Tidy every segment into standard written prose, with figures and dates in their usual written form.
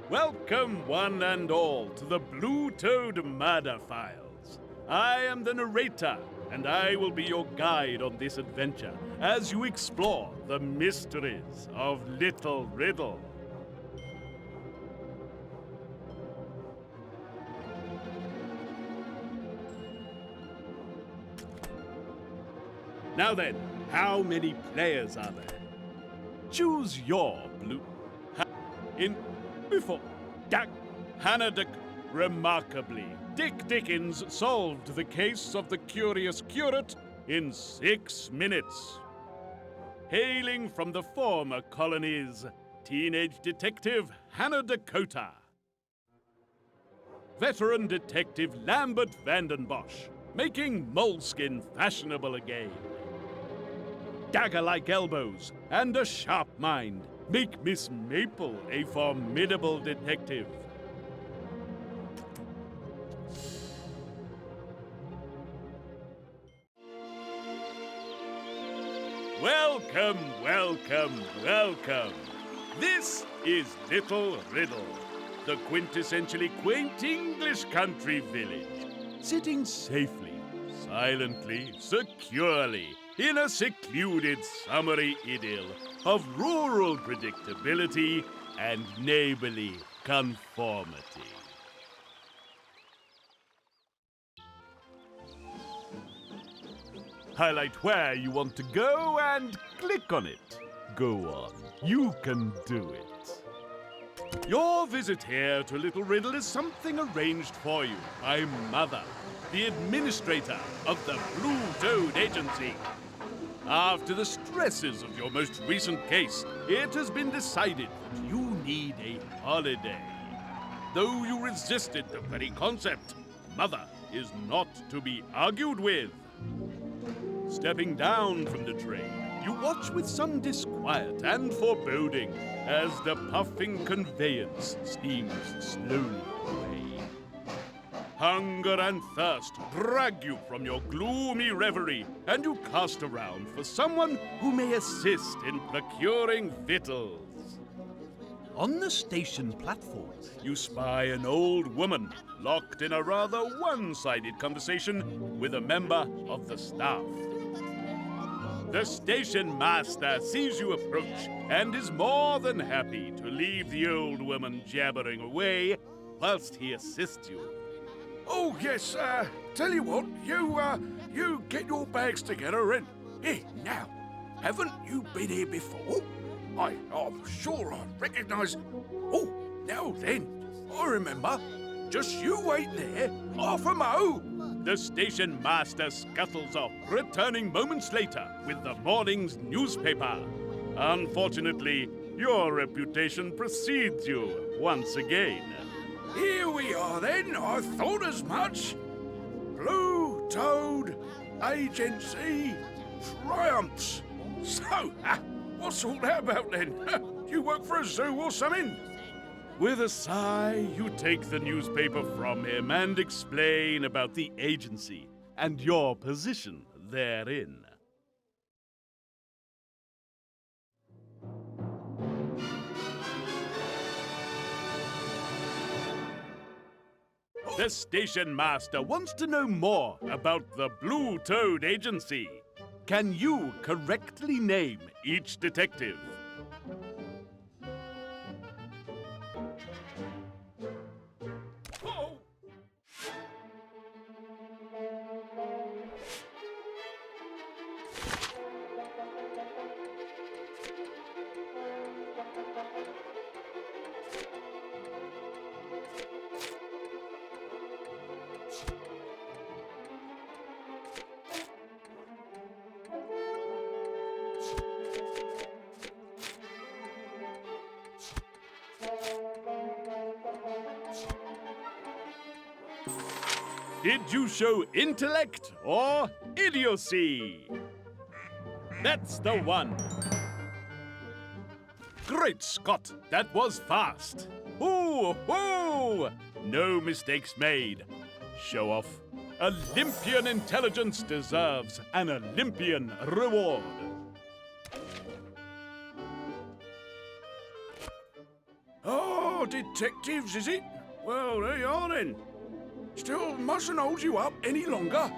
Welcome, one and all, to the Blue Toad Murder Files. I am the narrator, and I will be your guide on this adventure as you explore the mysteries of Little Riddle. Now then, how many players are there? Choose your blue... Before Hannah remarkably, Dick Dickens solved the case of the curious curate in 6 minutes. Hailing from the former colonies, teenage detective Hannah Dakota. Veteran detective Lambert Vandenbosch, making moleskin fashionable again. Dagger-like elbows and a sharp mind make Miss Maple a formidable detective. Welcome, welcome, welcome. This is Little Riddle, the quintessentially quaint English country village, sitting safely, silently, securely, in a secluded summery idyll of rural predictability and neighborly conformity. Highlight where you want to go and click on it. Go on, you can do it. Your visit here to Little Riddle is something arranged for you by Mother, the administrator of the Blue Toad Agency. After the stresses of your most recent case, it has been decided that you need a holiday. Though you resisted the very concept, Mother is not to be argued with. Stepping down from the train, you watch with some disquiet and foreboding as the puffing conveyance steams slowly away. Hunger and thirst drag you from your gloomy reverie, and you cast around for someone who may assist in procuring victuals. On the station platform, you spy an old woman locked in a rather one-sided conversation with a member of the staff. The station master sees you approach and is more than happy to leave the old woman jabbering away whilst he assists you. Oh, yes, tell you what, you get your bags together and... Hey, now, haven't you been here before? I'm sure I recognise... Oh, now then, I remember. Just you wait there, half a mo. The station master scuttles off, returning moments later with the morning's newspaper. Unfortunately, your reputation precedes you once again. Here we are then, I thought as much. Blue Toad Agency triumphs. So, what's all that about then? You work for a zoo or something? With a sigh, you take the newspaper from him and explain about the agency and your position therein. The station master wants to know more about the Blue Toad Agency. Can you correctly name each detective? Did you show intellect or idiocy? That's the one. Great Scott, that was fast. Ooh, ooh! No mistakes made. Show off. Olympian intelligence deserves an Olympian reward. Oh, detectives, is it? Well, there you are then. Still mustn't hold you up any longer.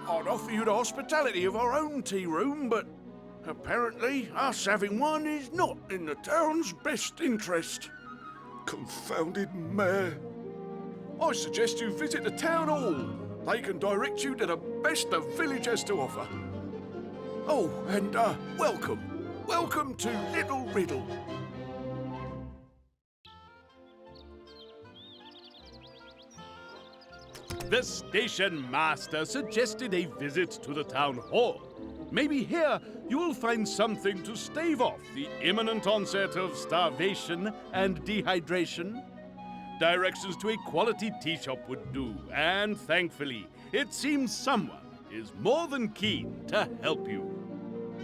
I'd offer you the hospitality of our own tea room, but apparently us having one is not in the town's best interest. Confounded mayor. I suggest you visit the town hall. They can direct you to the best the village has to offer. Oh, and welcome. Welcome to Little Riddle. The station master suggested a visit to the town hall. Maybe here you'll find something to stave off the imminent onset of starvation and dehydration. Directions to a quality tea shop would do, and thankfully, it seems someone is more than keen to help you.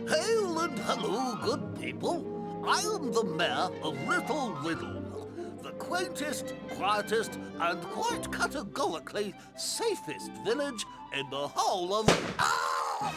Hail and hello, good people. I am the mayor of Little Riddle, the quaintest, quietest, and quite categorically safest village in the whole of... Ah!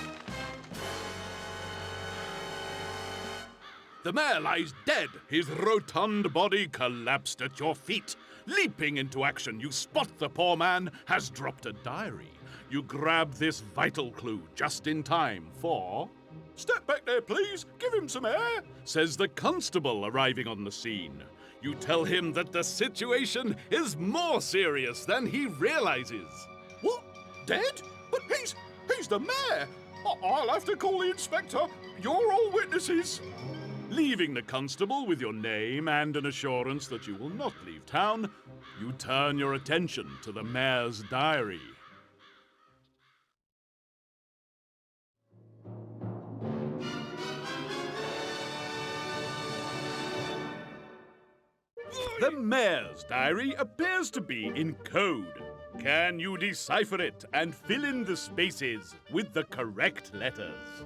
The mayor lies dead, his rotund body collapsed at your feet. Leaping into action, you spot the poor man has dropped a diary. You grab this vital clue just in time for... "Step back there, please. Give him some air," says the constable arriving on the scene. You tell him that the situation is more serious than he realizes. What? Dead? But he's the mayor. I'll have to call the inspector. You're all witnesses. Leaving the constable with your name and an assurance that you will not leave town, you turn your attention to the mayor's diary. The mayor's diary appears to be in code. Can you decipher it and fill in the spaces with the correct letters?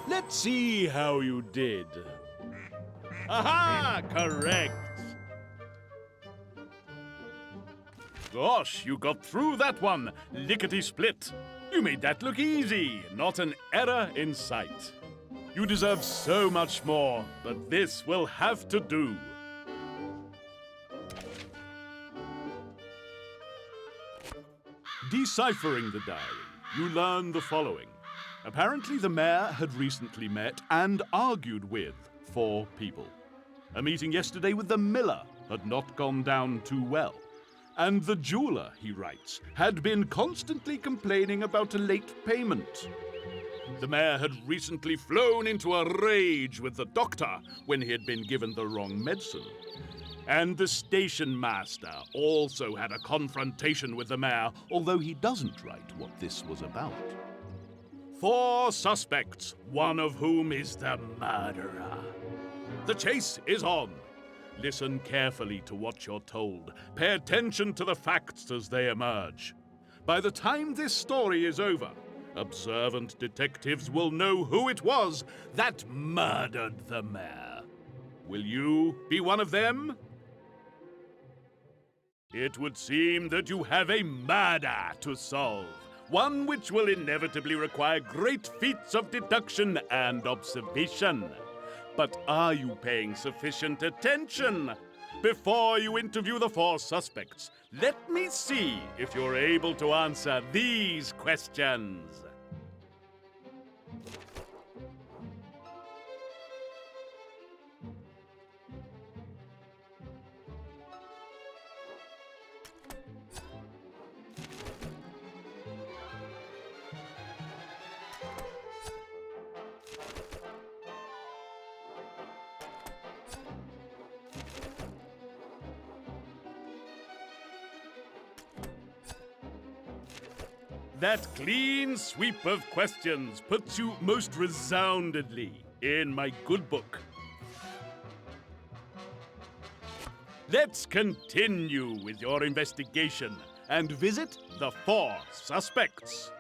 Let's see how you did. Aha! Correct! Gosh, you got through that one, lickety-split. You made that look easy, not an error in sight. You deserve so much more, but this will have to do. Deciphering the diary, you learn the following. Apparently, the mayor had recently met and argued with 4 people. A meeting yesterday with the miller had not gone down too well. And the jeweler, he writes, had been constantly complaining about a late payment. The mayor had recently flown into a rage with the doctor when he had been given the wrong medicine. And the station master also had a confrontation with the mayor, although he doesn't write what this was about. 4 suspects, one of whom is the murderer. The chase is on. Listen carefully to what you're told. Pay attention to the facts as they emerge. By the time this story is over, Observant detectives will know who it was that murdered the mayor. Will you be one of them? It would seem that you have a murder to solve, one which will inevitably require great feats of deduction and observation. But are you paying sufficient attention? Before you interview the 4 suspects, let me see if you're able to answer these questions. That clean sweep of questions puts you most resoundingly in my good book. Let's continue with your investigation and visit the 4 suspects.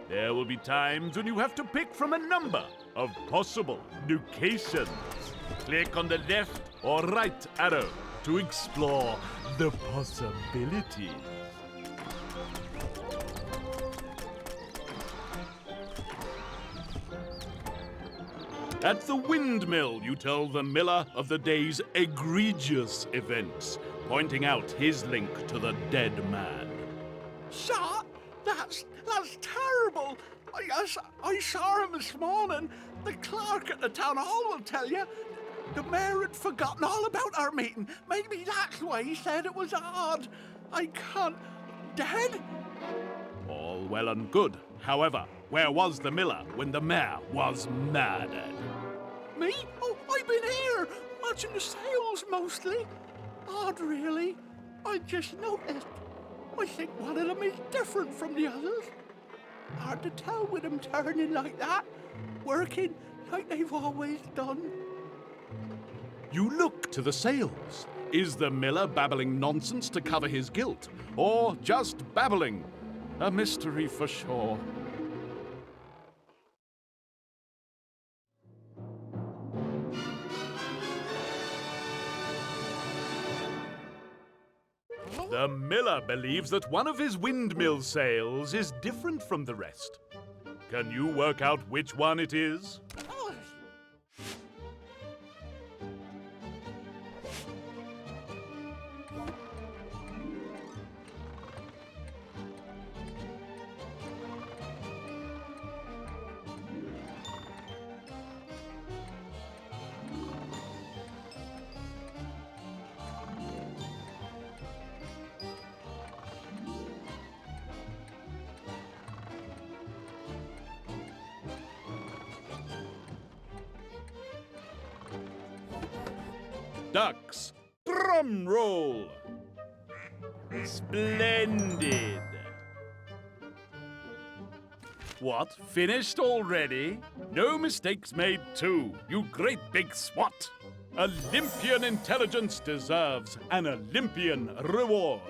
There will be times when you have to pick from a number of possible locations. Click on the left or right arrow to explore the possibilities. At the windmill, you tell the miller of the day's egregious events, pointing out his link to the dead man. Sir, that's terrible. I saw him this morning. The clerk at the town hall will tell you. The mayor had forgotten all about our meeting. Maybe that's why he said it was odd. I can't... Dead? All well and good. However, where was the miller when the mayor was murdered? Me? Oh, I've been here, watching the sales mostly. Odd, really. I just noticed. I think one of them is different from the others. Hard to tell with them turning like that, working like they've always done. You look to the sales. Is the miller babbling nonsense to cover his guilt, or just babbling? A mystery for sure. The miller believes that one of his windmill sales is different from the rest. Can you work out which one it is? Ducks, drum roll. Splendid. What, finished already? No mistakes made too, you great big swat. Olympian intelligence deserves an Olympian reward.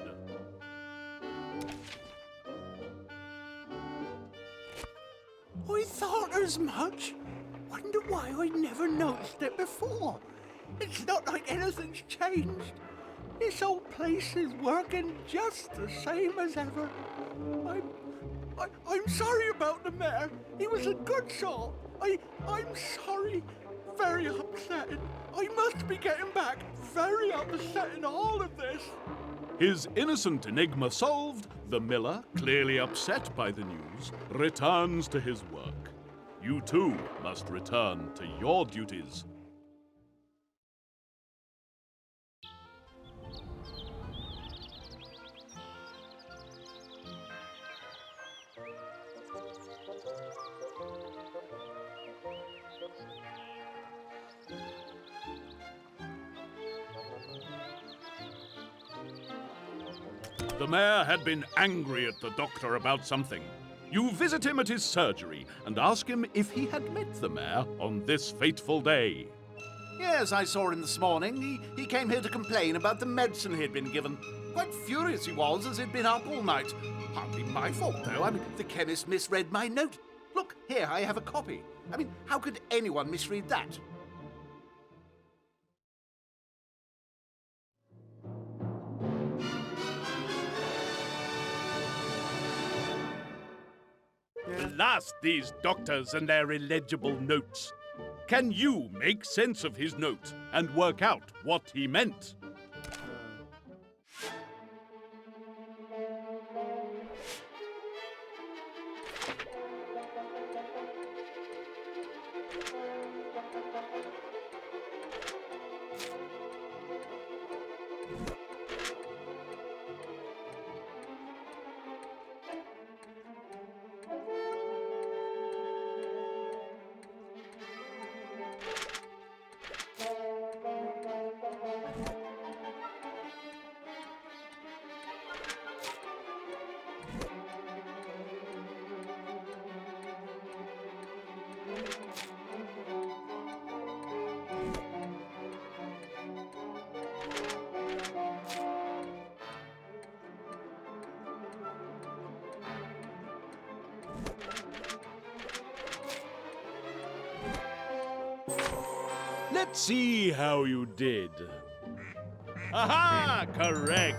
I thought as much. Wonder why I never noticed it before. It's not like anything's changed. This old place is working just the same as ever. I'm sorry about the mayor. He was a good soul. I'm sorry. Very upsetting. I must be getting back. Very upsetting, all of this. His innocent enigma solved, the miller, clearly upset by the news, returns to his work. You too must return to your duties. The mayor had been angry at the doctor about something. You visit him at his surgery and ask him if he had met the mayor on this fateful day. Yes, I saw him this morning. He came here to complain about the medicine he'd been given. Quite furious he was, as he'd been up all night. Hardly my fault, though. I mean, the chemist misread my note. Look, here, I have a copy. I mean, how could anyone misread that? Blast these doctors and their illegible notes. Can you make sense of his note and work out what he meant? Let's see how you did. Aha! Correct!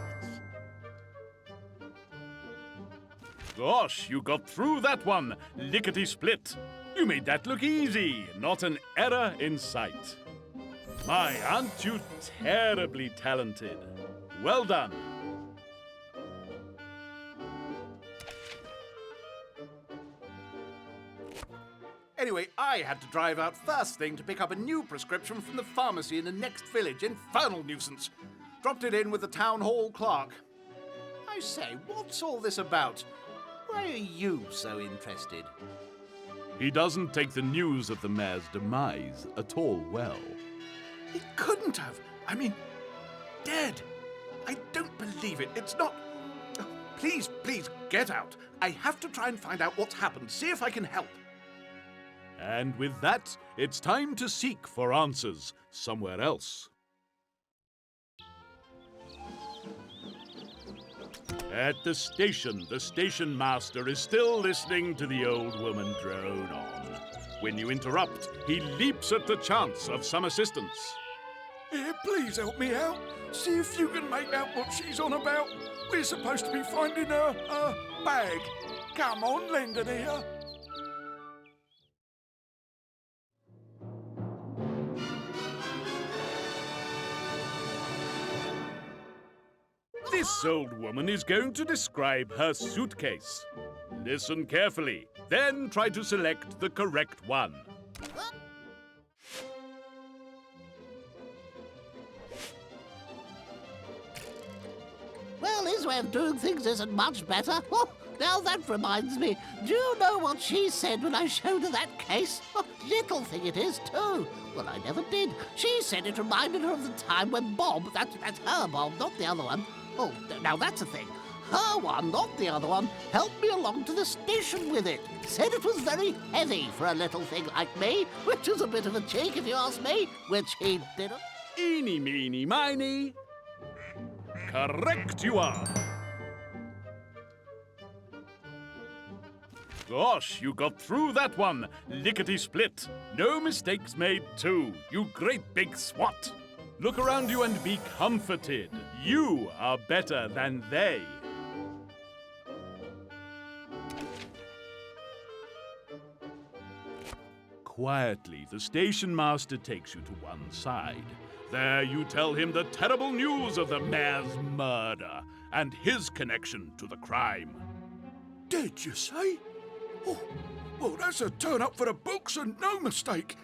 Gosh, you got through that one, lickety-split. You made that look easy, not an error in sight. My, aren't you terribly talented? Well done. Anyway, I had to drive out first thing to pick up a new prescription from the pharmacy in the next village. Infernal nuisance. Dropped it in with the town hall clerk. I say, what's all this about? Why are you so interested? He doesn't take the news of the mayor's demise at all well. He couldn't have. I mean, dead. I don't believe it. It's not... Oh, please, please, get out. I have to try and find out what's happened. See if I can help. And with that, it's time to seek for answers somewhere else. At the station master is still listening to the old woman drone on. When you interrupt, he leaps at the chance of some assistance. Here, please help me out. See if you can make out what she's on about. We're supposed to be finding her bag. Come on, lend an ear. This old woman is going to describe her suitcase. Listen carefully, then try to select the correct one. Well, his way of doing things isn't much better. Oh, now that reminds me. Do you know what she said when I showed her that case? Oh, little thing it is, too. Well, I never did. She said it reminded her of the time when Bob, that's her Bob, not the other one. Oh, now that's a thing. Her one, not the other one, helped me along to the station with it. Said it was very heavy for a little thing like me, which is a bit of a cheek if you ask me, which he didn't. Eeny, meeny, miny. Correct you are. Gosh, you got through that one, lickety-split. No mistakes made, too, you great big swat. Look around you and be comforted. You are better than they. Quietly, the station master takes you to one side. There you tell him the terrible news of the mayor's murder and his connection to the crime. Did you say? Oh, well, that's a turn up for the books and no mistake.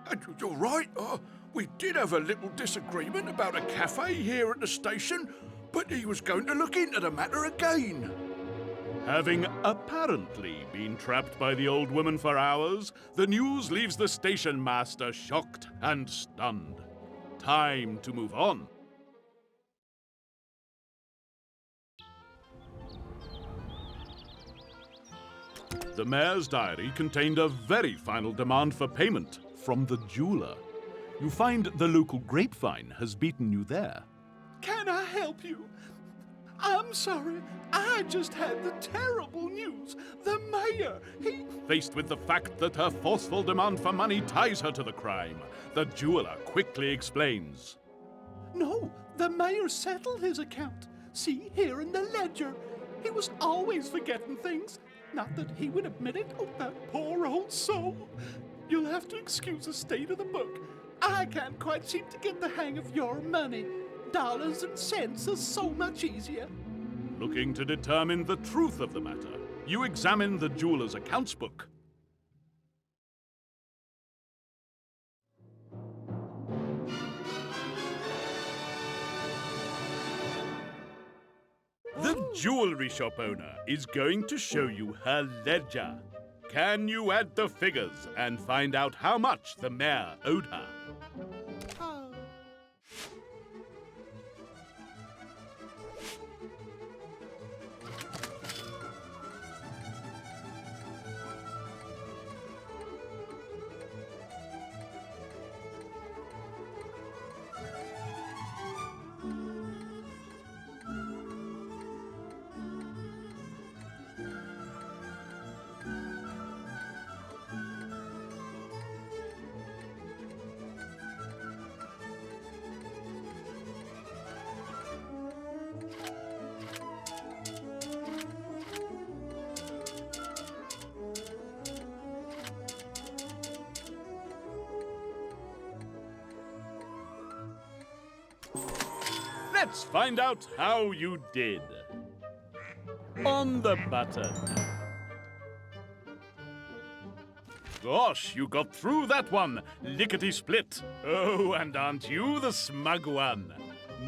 And you're right, we did have a little disagreement about a cafe here at the station, but he was going to look into the matter again. Having apparently been trapped by the old woman for hours, the news leaves the station master shocked and stunned. Time to move on. The mayor's diary contained a very final demand for payment from the jeweler. You find the local grapevine has beaten you there. Can I help you? I'm sorry. I just had the terrible news. The mayor, he... Faced with the fact that her forceful demand for money ties her to the crime, the jeweler quickly explains. No, the mayor settled his account. See, here in the ledger. He was always forgetting things. Not that he would admit it. Oh, that poor old soul. You'll have to excuse the state of the book. I can't quite seem to get the hang of your money. Dollars and cents are so much easier. Looking to determine the truth of the matter, you examine the jeweler's accounts book. The jewelry shop owner is going to show you her ledger. Can you add the figures and find out how much the mayor owed her? Let's find out how you did. On the button. Gosh, you got through that one, lickety-split. Oh, and aren't you the smug one?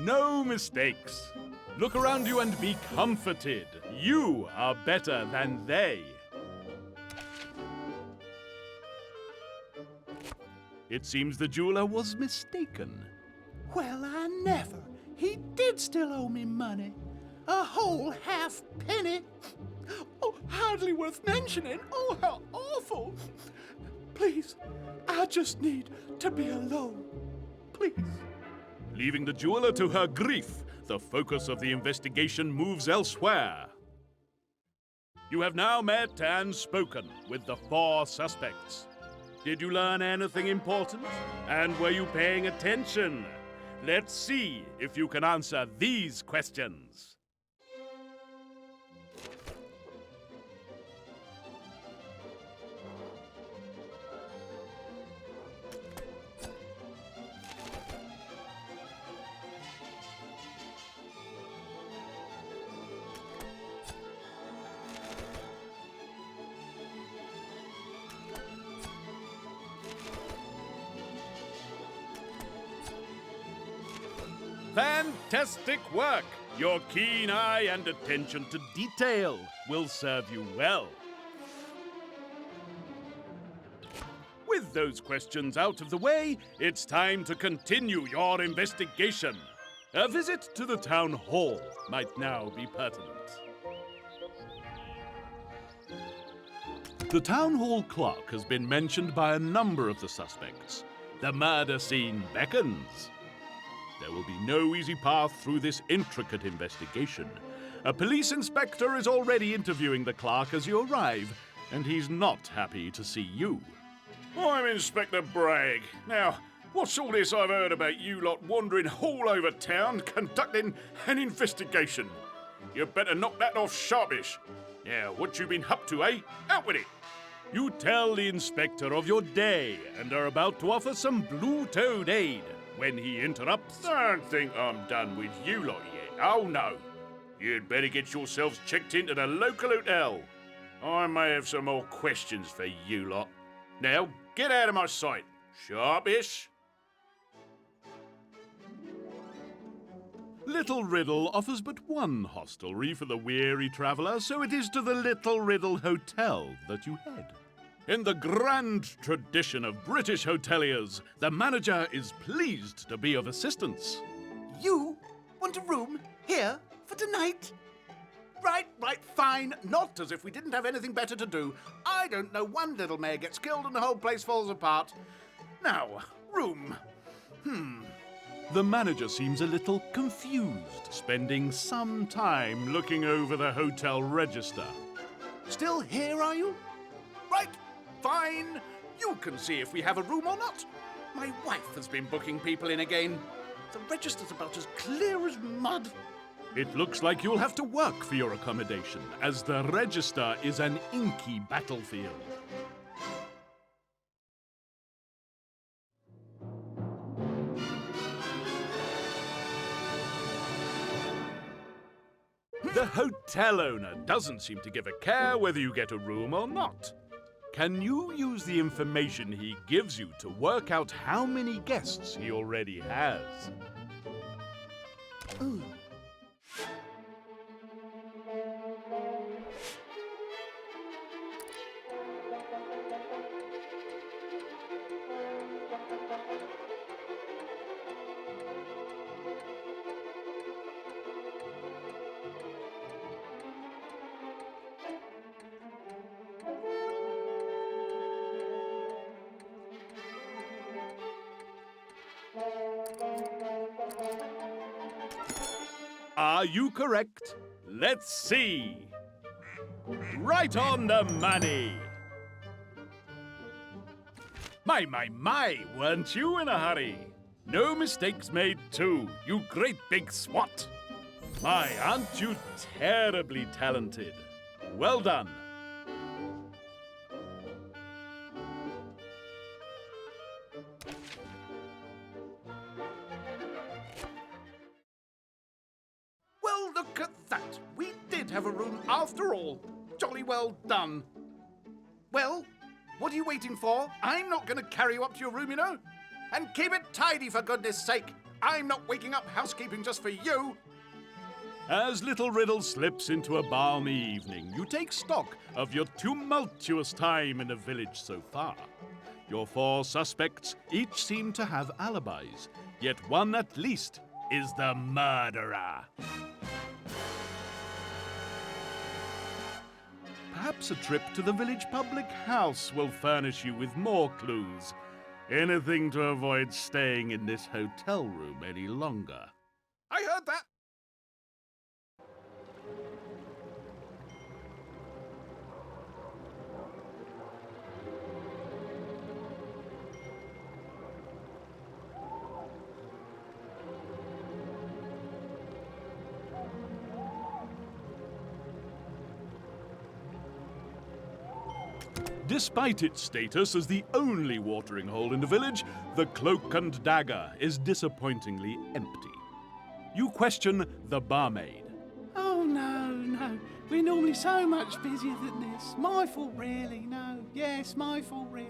No mistakes. Look around you and be comforted. You are better than they. It seems the jeweler was mistaken. Well, I never. He did still owe me money. A whole half penny. Oh, hardly worth mentioning. Oh, how awful. Please, I just need to be alone. Please. Leaving the jeweler to her grief, the focus of the investigation moves elsewhere. You have now met and spoken with the 4 suspects. Did you learn anything important? And were you paying attention? Let's see if you can answer these questions. Fantastic work! Your keen eye and attention to detail will serve you well. With those questions out of the way, it's time to continue your investigation. A visit to the town hall might now be pertinent. The town hall clerk has been mentioned by a number of the suspects. The murder scene beckons. There will be no easy path through this intricate investigation. A police inspector is already interviewing the clerk as you arrive, and he's not happy to see you. I'm Inspector Bragg. Now, what's all this I've heard about you lot wandering all over town conducting an investigation? You better knock that off sharpish. Now, what you been up to, eh? Out with it! You tell the inspector of your day and are about to offer some blue-toed aid when he interrupts. Don't think I'm done with you lot yet. Oh, no. You'd better get yourselves checked into the local hotel. I may have some more questions for you lot. Now, get out of my sight. Sharpish. Little Riddle offers but one hostelry for the weary traveller, so it is to the Little Riddle Hotel that you head. In the grand tradition of British hoteliers, the manager is pleased to be of assistance. You want a room here for tonight? Right, fine. Not as if we didn't have anything better to do. I don't know one little mayor gets killed and the whole place falls apart. Now, room. The manager seems a little confused, spending some time looking over the hotel register. Still here, are you? Right, fine. You can see if we have a room or not. My wife has been booking people in again. The register's about as clear as mud. It looks like you'll have to work for your accommodation, as the register is an inky battlefield. The hotel owner doesn't seem to give a care whether you get a room or not. Can you use the information he gives you to work out how many guests he already has? Ooh. Are you correct? Let's see. Right on the money. My, weren't you in a hurry? No mistakes made too, you great big swat. My, aren't you terribly talented? Well done. Well, look at that. We did have a room after all. Jolly well done. Well, what are you waiting for? I'm not going to carry you up to your room, you know. And keep it tidy, for goodness sake. I'm not waking up housekeeping just for you. As little Riddle slips into a balmy evening, you take stock of your tumultuous time in the village so far. Your 4 suspects each seem to have alibis, yet one at least is the murderer. Perhaps a trip to the village public house will furnish you with more clues. Anything to avoid staying in this hotel room any longer. I heard that. Despite its status as the only watering hole in the village, the Cloak and Dagger is disappointingly empty. You question the barmaid. Oh, no. We're normally so much busier than this. My fault, really, no. Yes, my fault, really.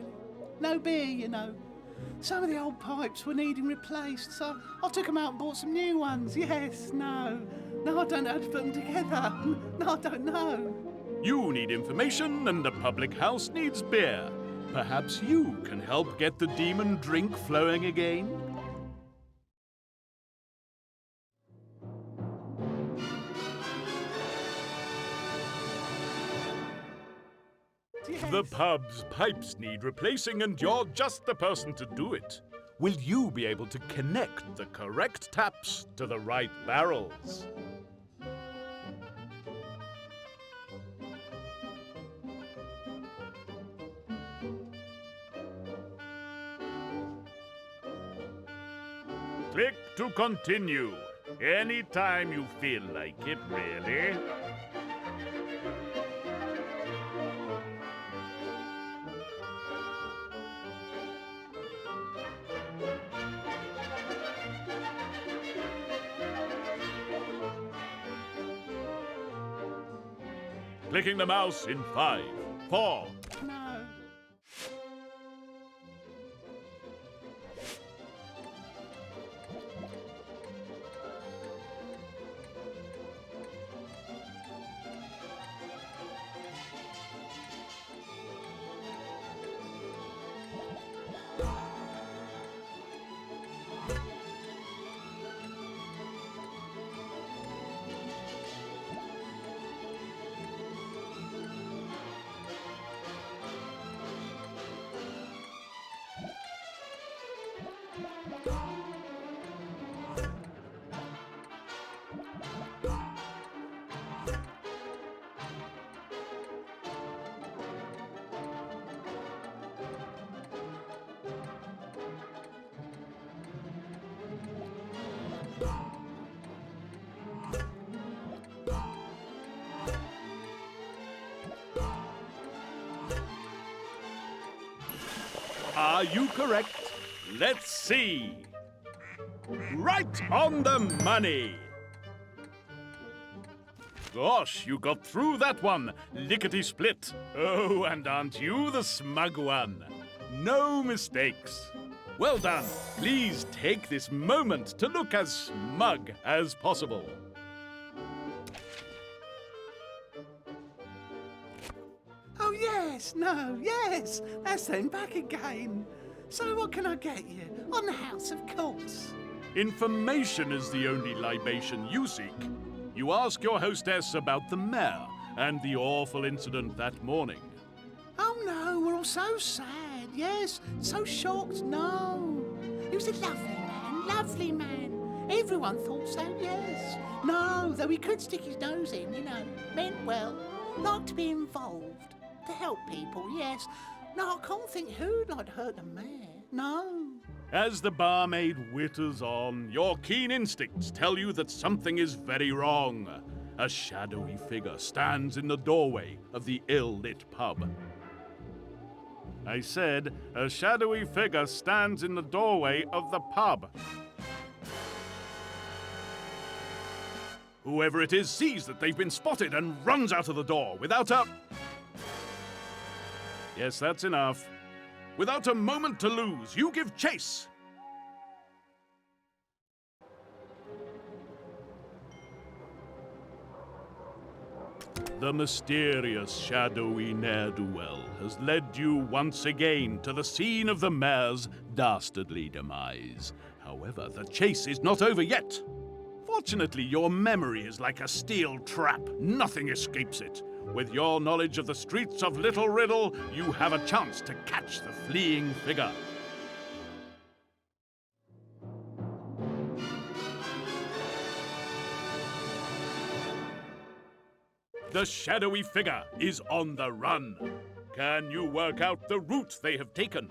No beer, you know. Some of the old pipes were needing replaced, so I took them out and bought some new ones. Yes, no. No, I don't know how to put them together. No, I don't know. You need information and the public house needs beer. Perhaps you can help get the demon drink flowing again? Yes. The pub's pipes need replacing and you're just the person to do it. Will you be able to connect the correct taps to the right barrels? Click to continue. Anytime you feel like it, really. Clicking the mouse in 5, 4. No. Are you correct? Let's see. Right on the money. Gosh, you got through that one, lickety-split. Oh, and aren't you the smug one? No mistakes. Well done. Please take this moment to look as smug as possible. Oh, yes, no, yes. That's them back again. So what can I get you? On the house, of course. Information is the only libation you seek. You ask your hostess about the mayor and the awful incident that morning. Oh, no, we're all so sad, yes. So shocked, no. He was a lovely man. Everyone thought so, yes. No, though he could stick his nose in, you know. Meant well. Like to be involved. To help people, yes. No, I can't think who'd like to hurt the mayor. No. As the barmaid witters on, your keen instincts tell you that something is very wrong. A shadowy figure stands in the doorway of the ill-lit pub. I said, a shadowy figure stands in the doorway of the pub. Whoever it is sees that they've been spotted and runs out of the door without a... Yes, that's enough. Without a moment to lose, you give chase. The mysterious, shadowy ne'er-do-well has led you once again to the scene of the mayor's dastardly demise. However, the chase is not over yet. Fortunately, your memory is like a steel trap. Nothing escapes it. With your knowledge of the streets of Little Riddle, you have a chance to catch the fleeing figure. The shadowy figure is on the run. Can you work out the route they have taken?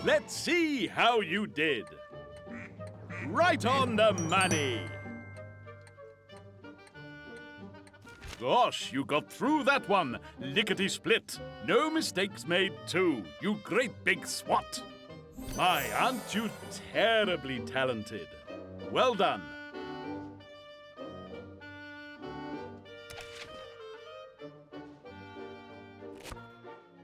Let's see how you did. Right on the money. Gosh, you got through that one, lickety-split. No mistakes made too, you great big swat. My, aren't you terribly talented? Well done.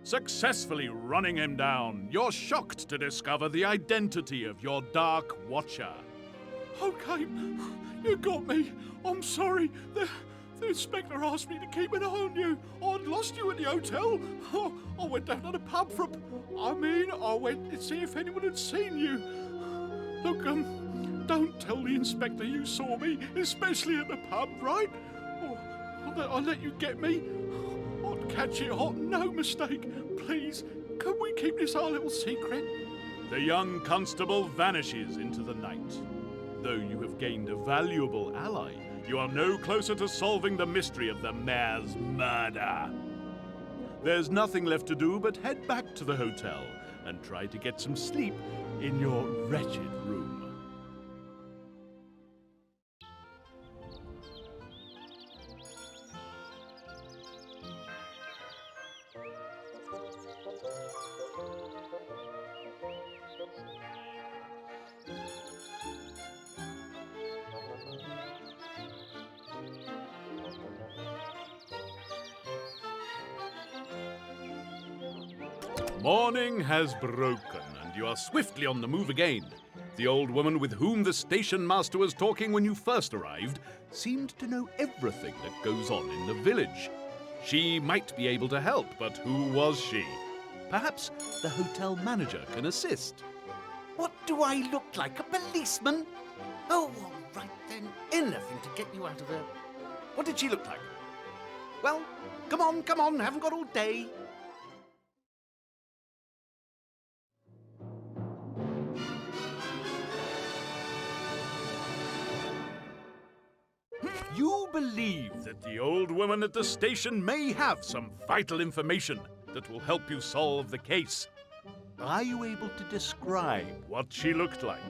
Successfully running him down, you're shocked to discover the identity of your dark watcher. Okay, you got me. I'm sorry. The inspector asked me to keep an eye on you. I'd lost you at the hotel. I went down to the pub I went to see if anyone had seen you. Look, don't tell the inspector you saw me, especially at the pub, right? I'll let you get me. I'd catch it hot, no mistake. Please, can we keep this our little secret? The young constable vanishes into the night. Though you have gained a valuable ally, you are no closer to solving the mystery of the mayor's murder. There's nothing left to do but head back to the hotel and try to get some sleep in your wretched room. Morning has broken, and you are swiftly on the move again. The old woman with whom the station master was talking when you first arrived seemed to know everything that goes on in the village. She might be able to help, but who was she? Perhaps the hotel manager can assist. What do I look like, a policeman? Oh, all right then, anything to get you out of there. What did she look like? Well, come on, haven't got all day. You believe that the old woman at the station may have some vital information that will help you solve the case. Are you able to describe what she looked like?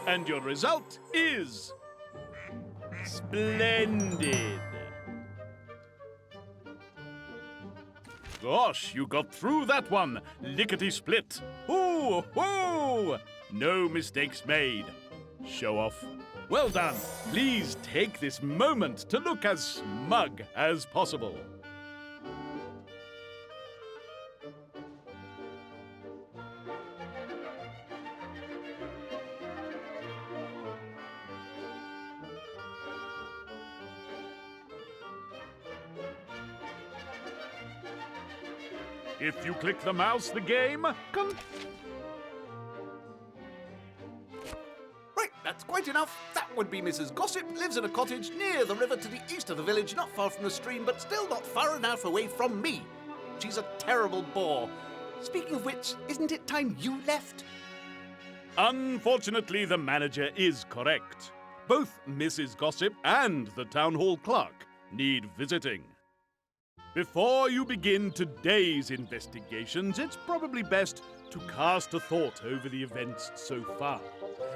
And your result is splendid. Gosh, you got through that one, lickety-split. Hoo, hoo! No mistakes made. Show off. Well done. Please take this moment to look as smug as possible. If you click the mouse, the game Right, that's quite enough. That would be Mrs. Gossip, lives in a cottage near the river to the east of the village, not far from the stream, but still not far enough away from me. She's a terrible bore. Speaking of which, isn't it time you left? Unfortunately, the manager is correct. Both Mrs. Gossip and the town hall clerk need visiting. Before you begin today's investigations, it's probably best to cast a thought over the events so far.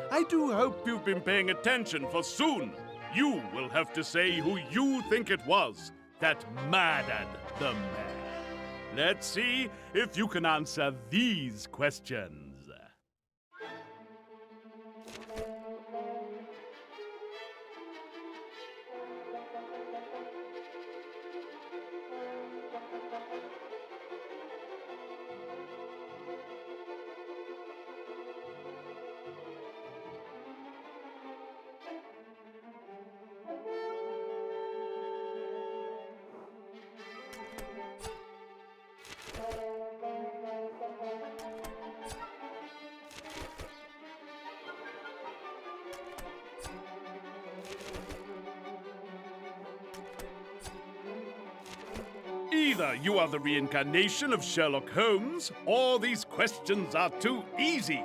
I do hope you've been paying attention, for soon you will have to say who you think it was that murdered the man. Let's see if you can answer these questions. Either you are the reincarnation of Sherlock Holmes, or these questions are too easy.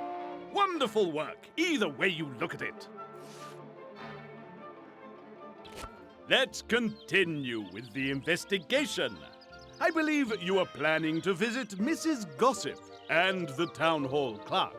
Wonderful work, either way you look at it. Let's continue with the investigation. I believe you are planning to visit Mrs. Gossip and the town hall clerk.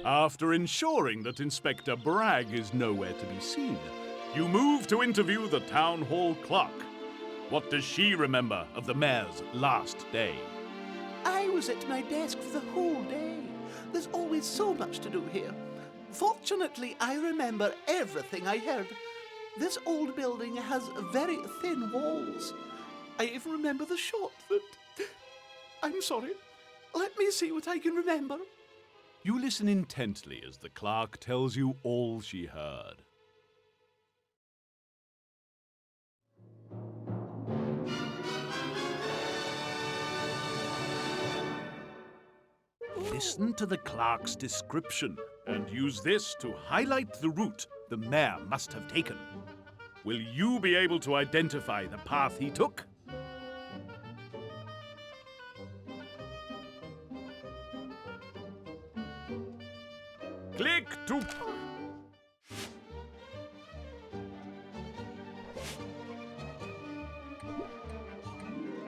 After ensuring that Inspector Bragg is nowhere to be seen, you move to interview the town hall clerk. What does she remember of the mayor's last day? I was at my desk for the whole day. There's always so much to do here. Fortunately, I remember everything I heard. This old building has very thin walls. I even remember the shot that... I'm sorry. Let me see what I can remember. You listen intently as the clerk tells you all she heard. Listen to the clerk's description and use this to highlight the route the mayor must have taken. Will you be able to identify the path he took? Click to...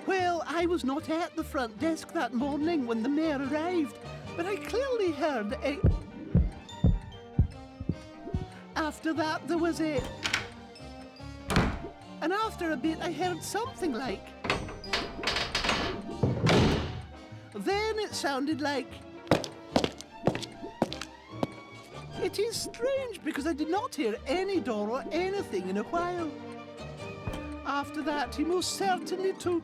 Well, I was not at the front desk that morning when the mayor arrived, but I clearly heard a... After that, there was a... And after a bit, I heard something like... Then it sounded like... It is strange because I did not hear any door or anything in a while. After that, he most certainly took...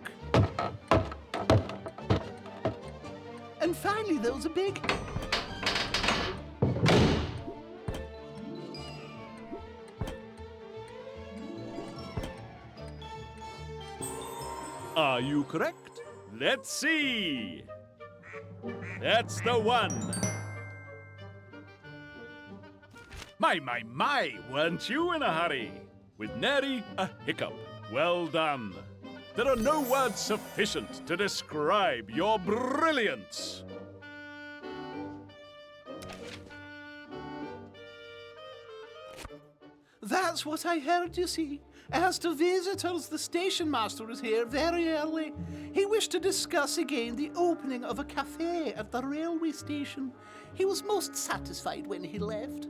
And finally, there was a big... Are you correct? Let's see. That's the one. My, weren't you in a hurry? With nary a hiccup. Well done. There are no words sufficient to describe your brilliance. That's what I heard, you see. As to visitors, the station master was here very early. He wished to discuss again the opening of a cafe at the railway station. He was most satisfied when he left.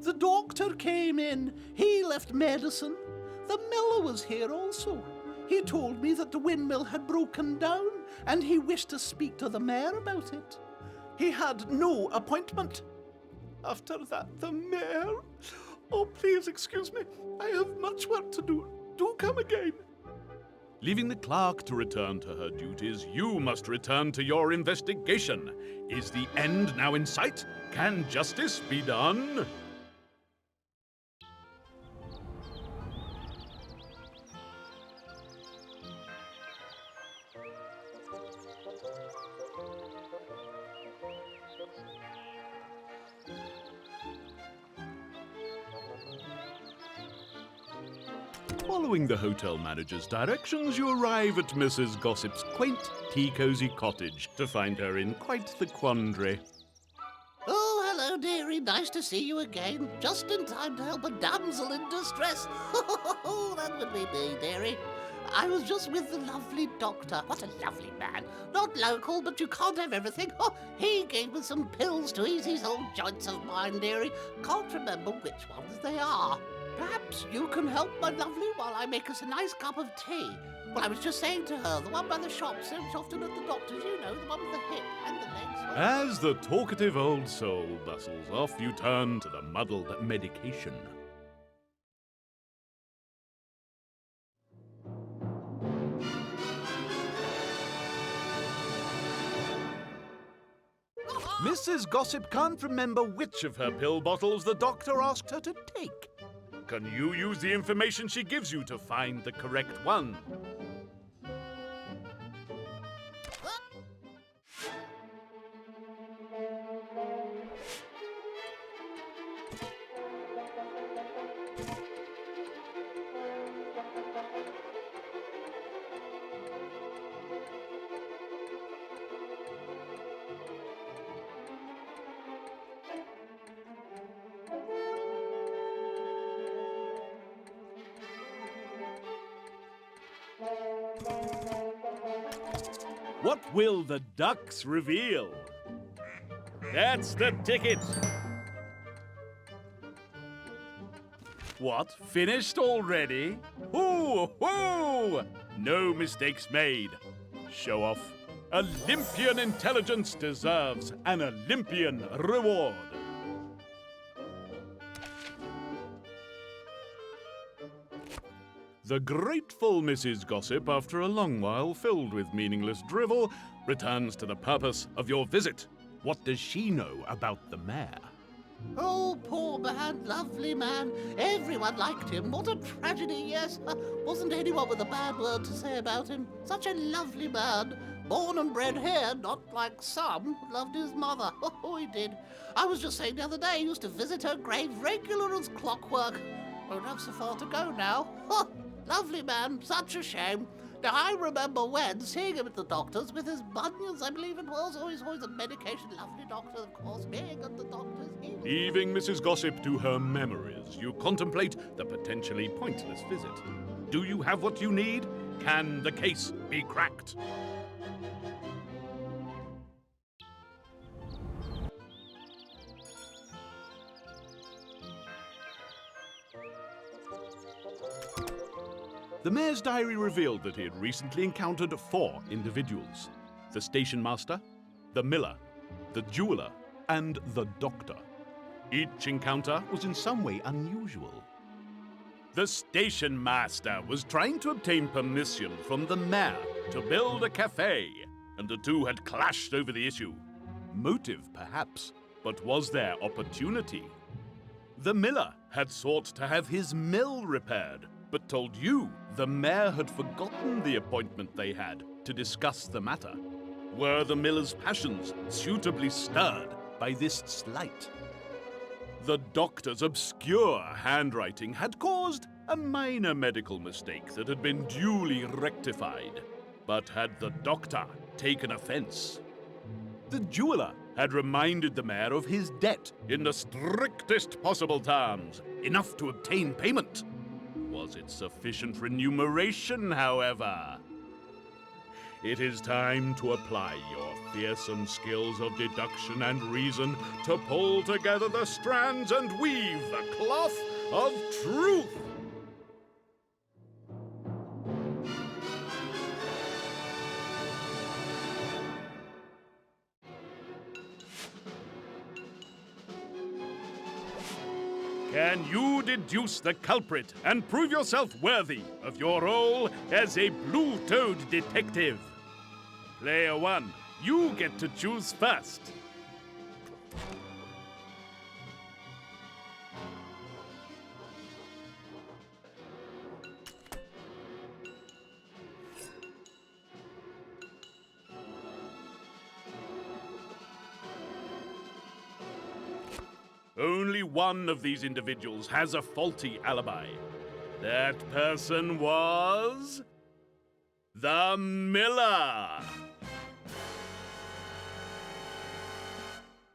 The doctor came in. He left medicine. The miller was here also. He told me that the windmill had broken down and he wished to speak to the mayor about it. He had no appointment. After that, the mayor... Oh, please excuse me. I have much work to do. Do come again. Leaving the clerk to return to her duties, you must return to your investigation. Is the end now in sight? Can justice be done? Following the hotel manager's directions, you arrive at Mrs. Gossip's quaint, tea-cosy cottage to find her in quite the quandary. Oh, hello, dearie. Nice to see you again. Just in time to help a damsel in distress. That would be me, dearie. I was just with the lovely doctor. What a lovely man. Not local, but you can't have everything. Oh, he gave me some pills to ease these old joints of mine, dearie. Can't remember which ones they are. Perhaps you can help, my lovely, while I make us a nice cup of tea. Well, I was just saying to her, the one by the shop serves often at the doctor's, you know, the one with the hip and the legs. As the talkative old soul bustles off, you turn to the muddled medication. Mrs. Gossip can't remember which of her pill bottles the doctor asked her to take. Can you use the information she gives you to find the correct one? What will the ducks reveal? That's the ticket. What, finished already? Hoo, hoo! No mistakes made. Show off. Olympian intelligence deserves an Olympian reward. The grateful Mrs. Gossip, after a long while filled with meaningless drivel, returns to the purpose of your visit. What does she know about the mayor? Oh, poor man, lovely man. Everyone liked him. What a tragedy, yes. Wasn't anyone with a bad word to say about him. Such a lovely man. Born and bred here, not like some. Loved his mother. Oh, he did. I was just saying the other day he used to visit her grave regular as clockwork. Won't have so far to go now. Oh, lovely man. Such a shame. Now, I remember when seeing him at the doctor's with his bunions, I believe it was. Always on medication. Lovely doctor, of course. Being at the doctor's. Leaving Mrs. Gossip to her memories, you contemplate the potentially pointless visit. Do you have what you need? Can the case be cracked? The mayor's diary revealed that he had recently encountered 4 individuals: the station master, the miller, the jeweler, and the doctor. Each encounter was in some way unusual. The station master was trying to obtain permission from the mayor to build a cafe, and the two had clashed over the issue. Motive, perhaps, but was there opportunity? The miller had sought to have his mill repaired, but told you the mayor had forgotten the appointment they had to discuss the matter. Were the miller's passions suitably stirred by this slight? The doctor's obscure handwriting had caused a minor medical mistake that had been duly rectified. But had the doctor taken offense? The jeweler had reminded the mayor of his debt in the strictest possible terms, enough to obtain payment. Was it sufficient remuneration, however? It is time to apply your fearsome skills of deduction and reason to pull together the strands and weave the cloth of truth. Can you deduce the culprit and prove yourself worthy of your role as a blue-toed detective? Player 1, you get to choose first. Only one of these individuals has a faulty alibi. That person was the miller.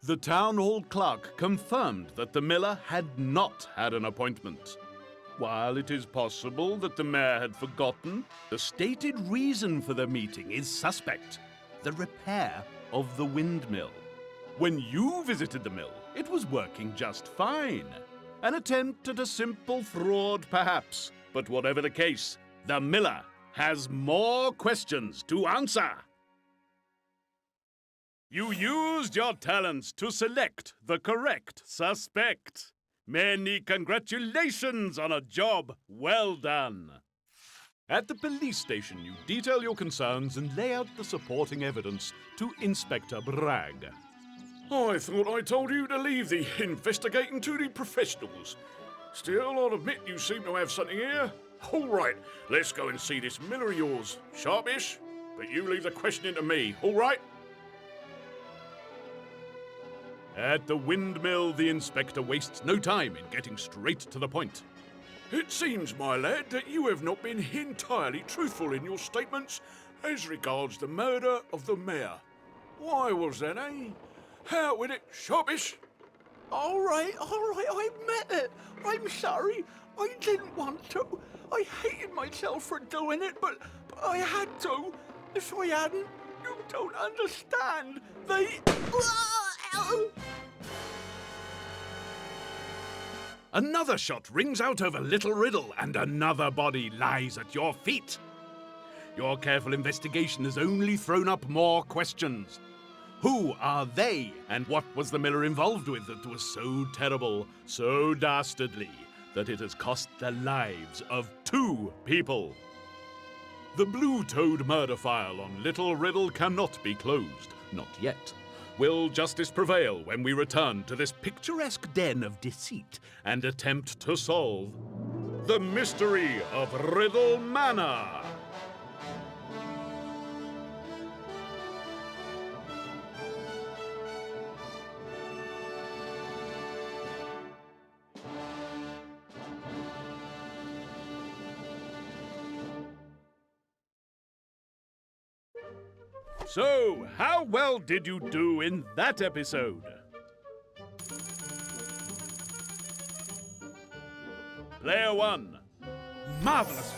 The town hall clerk confirmed that the miller had not had an appointment. While it is possible that the mayor had forgotten, the stated reason for the meeting is suspect: the repair of the windmill. When you visited the mill, it was working just fine. An attempt at a simple fraud, perhaps. But whatever the case, the miller has more questions to answer. You used your talents to select the correct suspect. Many congratulations on a job well done. At the police station, you detail your concerns and lay out the supporting evidence to Inspector Bragg. I thought I told you to leave the investigating to the professionals. Still, I'll admit you seem to have something here. All right, let's go and see this miller of yours. Sharpish, but you leave the questioning to me, all right? At the windmill, the inspector wastes no time in getting straight to the point. It seems, my lad, that you have not been entirely truthful in your statements as regards the murder of the mayor. Why was that, eh? Out with it, Sharpish. All right, I admit it. I'm sorry. I didn't want to. I hated myself for doing it, but I had to. If I hadn't, you don't understand. They... Another shot rings out over Little Riddle, and another body lies at your feet. Your careful investigation has only thrown up more questions. Who are they, and what was the miller involved with that was so terrible, so dastardly, that it has cost the lives of 2 people. The Blue Toad murder file on Little Riddle cannot be closed, not yet. Will justice prevail when we return to this picturesque den of deceit and attempt to solve the mystery of Riddle Manor? So, how well did you do in that episode? Player 1. Marvelous